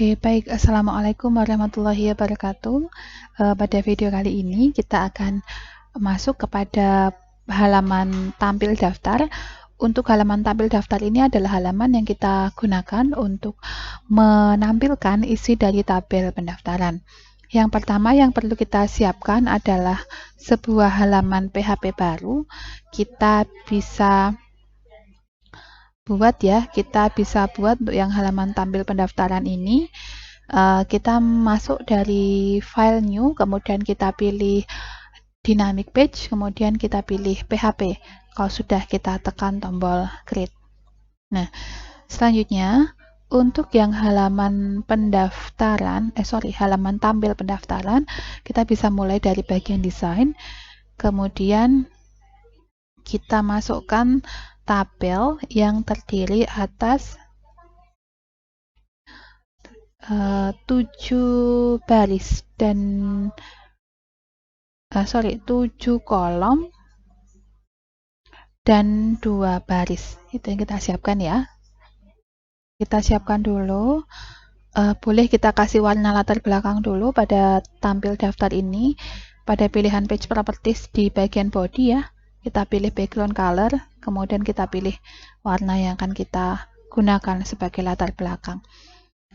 Oke, baik. Assalamualaikum warahmatullahi wabarakatuh. Pada video kali ini kita akan masuk kepada halaman tampil daftar. Untuk halaman tampil daftar ini adalah halaman yang kita gunakan untuk menampilkan isi dari tabel pendaftaran. Yang pertama yang perlu kita siapkan adalah sebuah halaman PHP baru. Kita bisa buat untuk yang halaman tampil pendaftaran ini. Kita masuk dari file new, kemudian kita pilih dynamic page, kemudian kita pilih PHP. Kalau sudah, kita tekan tombol create. Nah, selanjutnya untuk yang halaman halaman tampil pendaftaran, kita bisa mulai dari bagian desain, kemudian kita masukkan tabel yang terdiri atas 7 baris dan 7 kolom dan 2 baris. Itu yang kita siapkan ya. Kita siapkan dulu. Boleh kita kasih warna latar belakang dulu pada tampil daftar ini. Pada pilihan page properties di bagian body ya. Kita pilih background color, kemudian kita pilih warna yang akan kita gunakan sebagai latar belakang.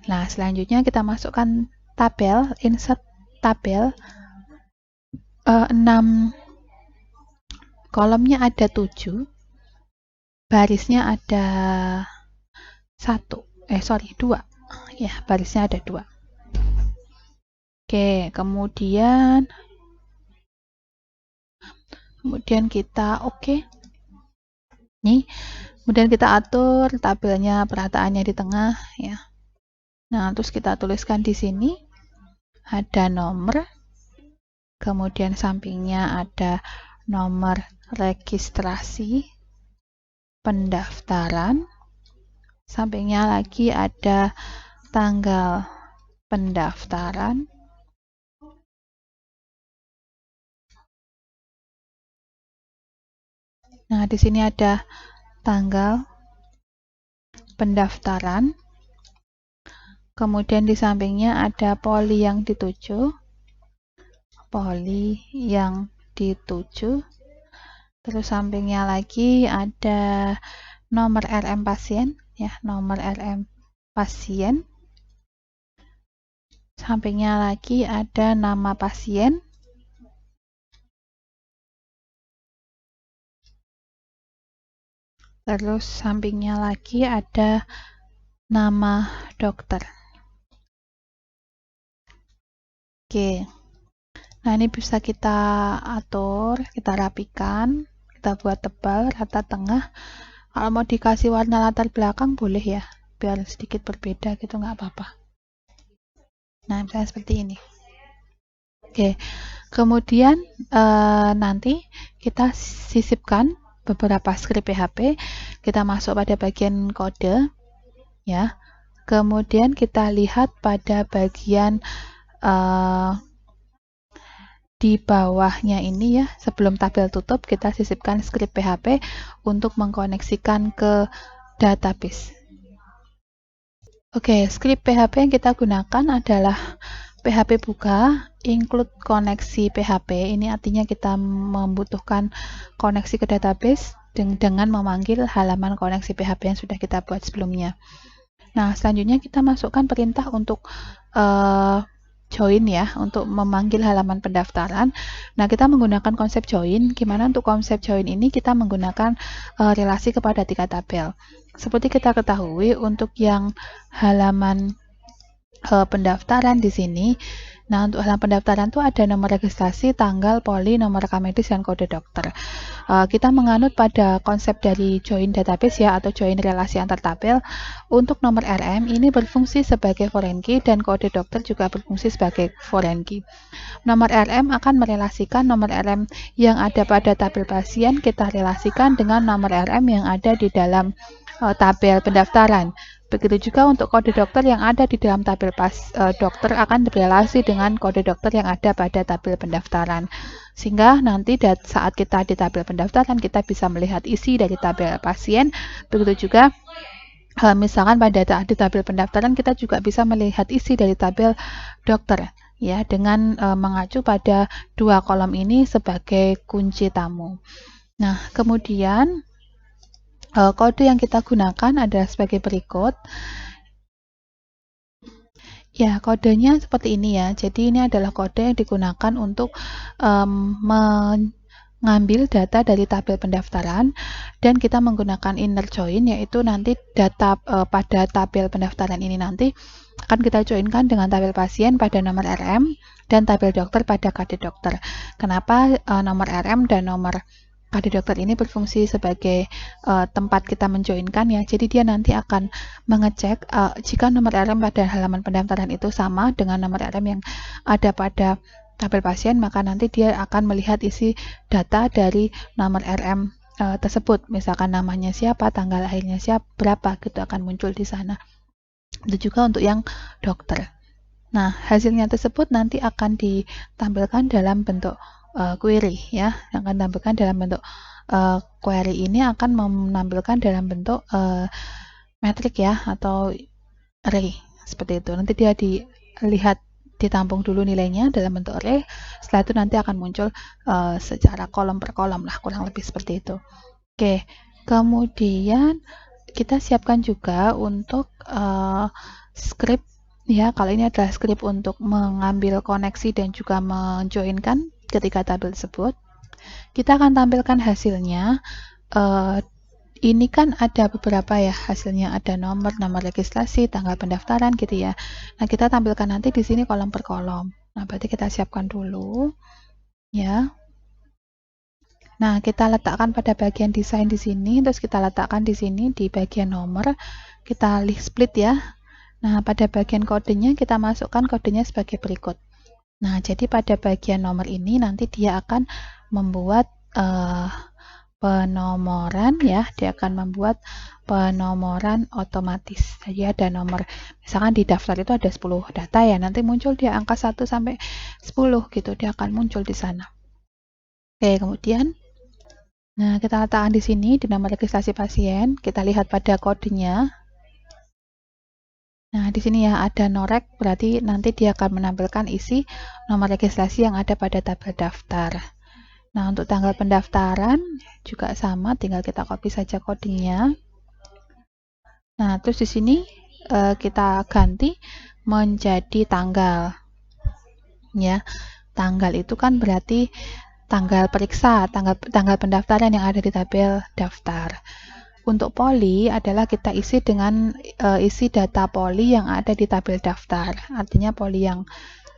Nah, selanjutnya kita masukkan tabel, insert tabel. 6 kolomnya ada 7, barisnya ada 2 ya, barisnya ada 2. Oke, kemudian kita nih, kemudian kita atur tabelnya, perataannya di tengah ya. Nah, terus kita tuliskan di sini ada nomor, kemudian sampingnya ada nomor registrasi pendaftaran, sampingnya lagi ada tanggal pendaftaran, nah di sini ada tanggal pendaftaran, kemudian di sampingnya ada poli yang dituju, terus sampingnya lagi ada nomor RM pasien ya, nomor RM pasien, sampingnya lagi ada nama pasien, terus sampingnya lagi ada nama dokter. Oke, nah ini bisa kita atur, kita rapikan, kita buat tebal, rata, tengah. Kalau mau dikasih warna latar belakang boleh ya, biar sedikit berbeda gitu, nggak apa-apa. Nah, misalnya seperti ini. Oke, kemudian nanti kita sisipkan beberapa script PHP. Kita masuk pada bagian kode ya, kemudian kita lihat pada bagian di bawahnya ini ya, sebelum tabel tutup kita sisipkan script PHP untuk mengkoneksikan ke database. Oke, script PHP yang kita gunakan adalah PHP buka, include koneksi PHP. Ini artinya kita membutuhkan koneksi ke database dengan memanggil halaman koneksi PHP yang sudah kita buat sebelumnya. Nah, selanjutnya kita masukkan perintah untuk join ya, untuk memanggil halaman pendaftaran. Nah, kita menggunakan konsep join. Gimana untuk konsep join ini? Kita menggunakan relasi kepada 3 tabel. Seperti kita ketahui, untuk yang halaman pendaftaran di sini, nah untuk halaman pendaftaran itu ada nomor registrasi, tanggal, poli, nomor rekam medis, dan kode dokter. Kita menganut pada konsep dari join database ya, atau join relasi antar tabel. Untuk nomor RM ini berfungsi sebagai foreign key dan kode dokter juga berfungsi sebagai foreign key. Nomor RM akan merelasikan nomor RM yang ada pada tabel pasien, kita relasikan dengan nomor RM yang ada di dalam tabel pendaftaran. Begitu juga untuk kode dokter yang ada di dalam tabel dokter akan berrelasi dengan kode dokter yang ada pada tabel pendaftaran. Sehingga nanti saat kita di tabel pendaftaran kita bisa melihat isi dari tabel pasien. Begitu juga Misalkan pada di tabel pendaftaran kita juga bisa melihat isi dari tabel dokter ya dengan mengacu pada dua kolom ini sebagai kunci tamu. Nah, kemudian kode yang kita gunakan adalah sebagai berikut. Ya, kodenya seperti ini ya. Jadi ini adalah kode yang digunakan untuk mengambil data dari tabel pendaftaran dan kita menggunakan inner join, yaitu nanti data pada tabel pendaftaran ini nanti akan kita joinkan dengan tabel pasien pada nomor RM dan tabel dokter pada KD dokter. Kenapa nomor RM dan nomor KD dokter ini berfungsi sebagai tempat kita menjoinkan ya. Jadi dia nanti akan mengecek jika nomor RM pada halaman pendaftaran itu sama dengan nomor RM yang ada pada tabel pasien, maka nanti dia akan melihat isi data dari nomor RM tersebut. Misalkan namanya siapa, tanggal lahirnya siapa, berapa gitu akan muncul di sana. Itu juga untuk yang dokter. Nah, hasilnya tersebut nanti akan ditampilkan dalam bentuk query ya, yang akan ditampilkan dalam bentuk query ini akan menampilkan dalam bentuk metrik ya atau array seperti itu. Nanti dia dilihat ditampung dulu nilainya dalam bentuk array. Setelah itu nanti akan muncul secara kolom per kolom lah, kurang lebih seperti itu. Oke, kemudian kita siapkan juga untuk script ya. Kalau ini adalah script untuk mengambil koneksi dan juga menjoinkan ketika tabel tersebut. Kita akan tampilkan hasilnya. Ini kan ada beberapa ya hasilnya, ada nomor registrasi, tanggal pendaftaran gitu ya. Nah, kita tampilkan nanti di sini kolom per kolom. Nah, berarti kita siapkan dulu ya. Nah, kita letakkan pada bagian desain di sini, terus kita letakkan di sini di bagian nomor, kita split ya. Nah, pada bagian kodenya kita masukkan kodenya sebagai berikut. Nah, jadi pada bagian nomor ini nanti dia akan membuat penomoran ya, dia akan membuat penomoran otomatis. Jadi ada nomor, misalkan di daftar itu ada 10 data ya, nanti muncul dia angka 1 sampai 10 gitu, dia akan muncul di sana. Oke, kemudian nah, kita letakkan di sini di nomor registrasi pasien, kita lihat pada kodenya. Nah, di sini ya ada norek, berarti nanti dia akan menampilkan isi nomor registrasi yang ada pada tabel daftar. Nah, untuk tanggal pendaftaran juga sama, tinggal kita copy saja kodenya. Nah, terus di sini kita ganti menjadi tanggal. Ya, tanggal itu kan berarti tanggal periksa, tanggal pendaftaran yang ada di tabel daftar. Untuk poli adalah kita isi dengan isi data poli yang ada di tabel daftar. Artinya poli yang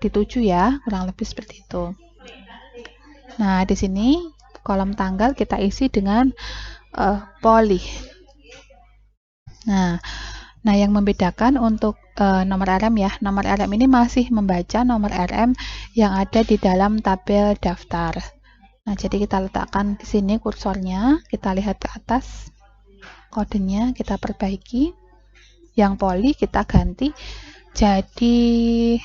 dituju ya, kurang lebih seperti itu. Nah, di sini kolom tanggal kita isi dengan poli. Nah, yang membedakan untuk nomor RM ya, nomor RM ini masih membaca nomor RM yang ada di dalam tabel daftar. Nah, jadi kita letakkan di sini kursornya, kita lihat ke atas, kodenya kita perbaiki. Yang poli kita ganti jadi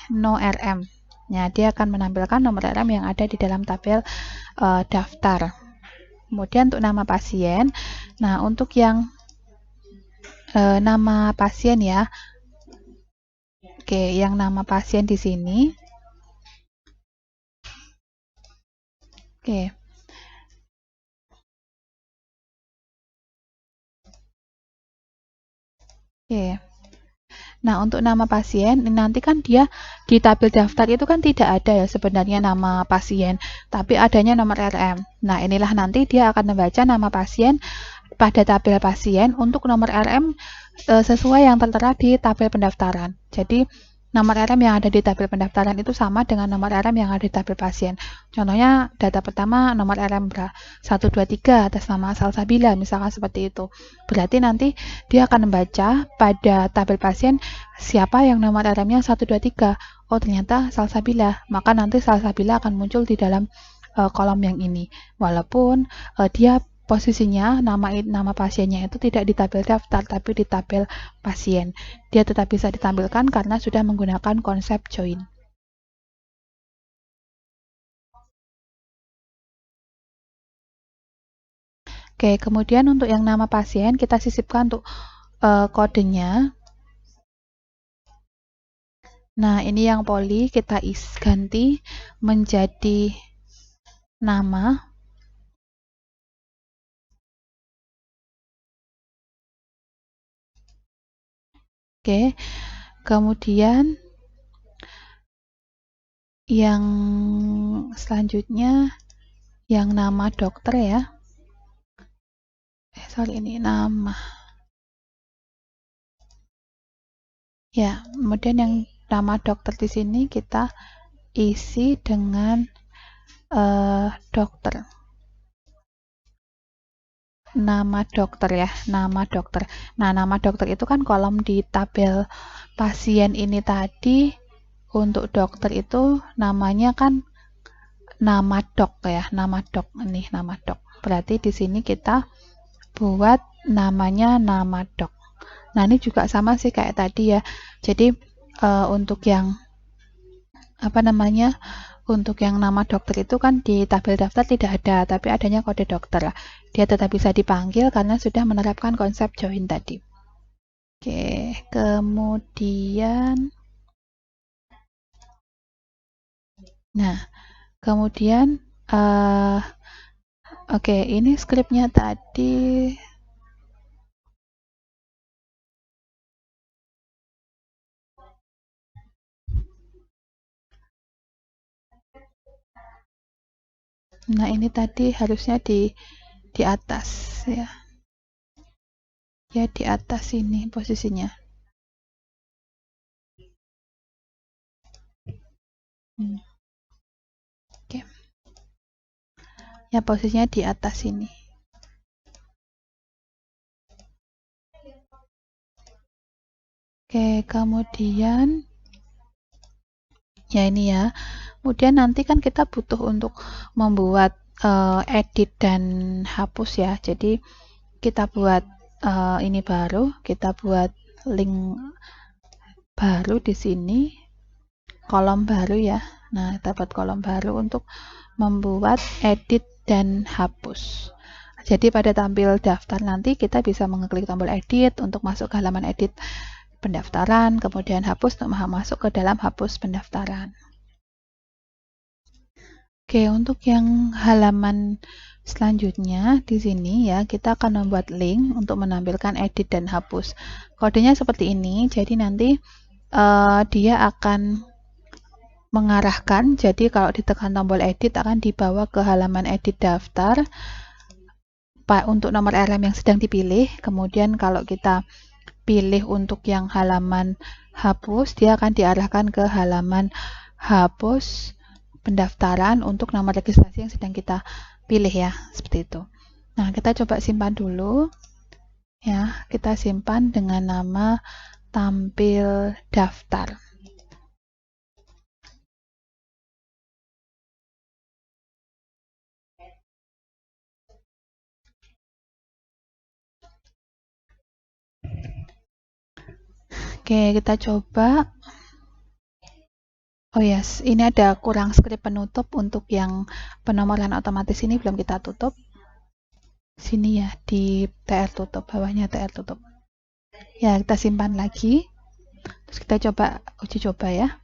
no RM. Nah, dia akan menampilkan nomor RM yang ada di dalam tabel daftar. Kemudian untuk nama pasien, nah untuk yang nama pasien ya. Oke, yang nama pasien di sini. Oke. Oke. Nah, untuk nama pasien, nanti kan dia di tabel daftar itu kan tidak ada ya sebenarnya nama pasien, tapi adanya nomor RM. Nah, inilah nanti dia akan membaca nama pasien pada tabel pasien untuk nomor RM sesuai yang tertera di tabel pendaftaran. Jadi, nomor RM yang ada di tabel pendaftaran itu sama dengan nomor RM yang ada di tabel pasien. Contohnya, data pertama nomor RM 123 atas nama Salsabila, misalkan seperti itu. Berarti nanti dia akan membaca pada tabel pasien siapa yang nomor RM-nya 123. Oh, ternyata Salsabila. Maka nanti Salsabila akan muncul di dalam kolom yang ini. Walaupun dia posisinya nama pasiennya itu tidak di tabel daftar tapi di tabel pasien. Dia tetap bisa ditampilkan karena sudah menggunakan konsep join. Oke, kemudian untuk yang nama pasien kita sisipkan untuk kodenya. Nah, ini yang poli kita ganti menjadi nama. Oke, kemudian yang selanjutnya yang nama dokter ya. Sorry, ini nama. Ya, kemudian yang nama dokter di sini kita isi dengan dokter. Nama dokter ya, nama dokter. Nah, nama dokter itu kan kolom di tabel pasien ini tadi. Untuk dokter itu namanya kan nama dok ya, nama dok ini, nama dok. Berarti di sini kita buat namanya nama dok. Nah, ini juga sama sih kayak tadi ya. Jadi untuk yang untuk yang nama dokter itu kan di tabel daftar tidak ada, tapi adanya kode dokter. Dia tetap bisa dipanggil karena sudah menerapkan konsep join tadi. Oke, kemudian oke, ini skripnya tadi. Nah, ini tadi harusnya di atas ya. Ya, di atas ini posisinya. Oke. Ya, posisinya di atas ini. Oke, kemudian ya ini ya. Kemudian nanti kan kita butuh untuk membuat edit dan hapus ya. Jadi kita buat ini baru, kita buat link baru di sini, kolom baru ya. Nah, kita buat kolom baru untuk membuat edit dan hapus. Jadi pada tampil daftar nanti kita bisa mengeklik tombol edit untuk masuk ke halaman edit pendaftaran, kemudian hapus untuk masuk ke dalam hapus pendaftaran. Oke, untuk yang halaman selanjutnya di sini ya, kita akan membuat link untuk menampilkan edit dan hapus. Kodenya seperti ini, jadi nanti dia akan mengarahkan, jadi kalau ditekan tombol edit akan dibawa ke halaman edit daftar untuk nomor RM yang sedang dipilih. Kemudian kalau kita pilih untuk yang halaman hapus, dia akan diarahkan ke halaman hapus pendaftaran untuk nomor registrasi yang sedang kita pilih ya, seperti itu. Nah, kita coba simpan dulu ya, kita simpan dengan nama tampil daftar. Oke, kita coba. Oh yes, ini ada kurang skrip penutup untuk yang penomoran otomatis ini belum kita tutup. Sini ya, di TR tutup, bawahnya TR tutup. Ya, kita simpan lagi. Terus kita coba uji coba ya.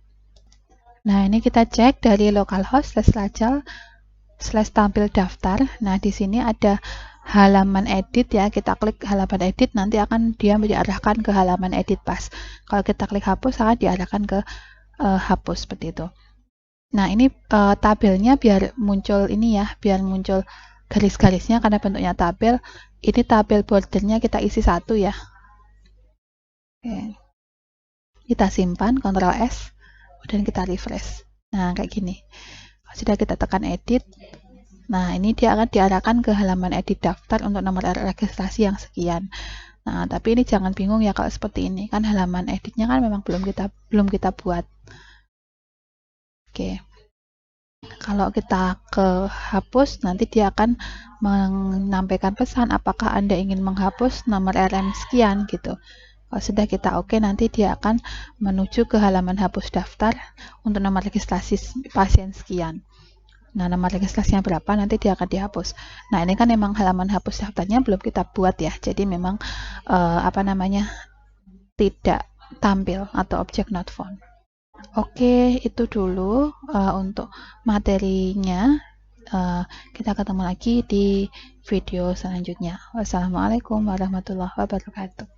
Nah, ini kita cek dari localhost /tampil daftar. Nah, di sini ada halaman edit ya. Kita klik halaman edit, nanti akan dia diarahkan ke halaman edit pas. Kalau kita klik hapus, akan diarahkan ke hapus seperti itu. Nah, ini tabelnya biar muncul ini ya, biar muncul garis-garisnya karena bentuknya tabel. Ini tabel bordernya kita isi 1 ya. Oke. Kita simpan, Ctrl S, dan kita refresh. Nah, kayak gini. Sudah kita tekan edit. Nah, ini dia akan diarahkan ke halaman edit daftar untuk nomor registrasi yang sekian. Nah, tapi ini jangan bingung ya kalau seperti ini. Kan halaman editnya kan memang belum kita buat. Oke. Kalau kita ke hapus, nanti dia akan menyampaikan pesan apakah Anda ingin menghapus nomor RM sekian gitu. Kalau sudah kita oke, nanti dia akan menuju ke halaman hapus daftar untuk nomor registrasi pasien sekian. Nah, nomor registrasinya berapa, nanti dia akan dihapus. Nah, ini kan memang halaman hapus daftarnya belum kita buat ya. Jadi memang tidak tampil atau objek not found. Oke, itu dulu untuk materinya. Kita ketemu lagi di video selanjutnya. Wassalamualaikum warahmatullahi wabarakatuh.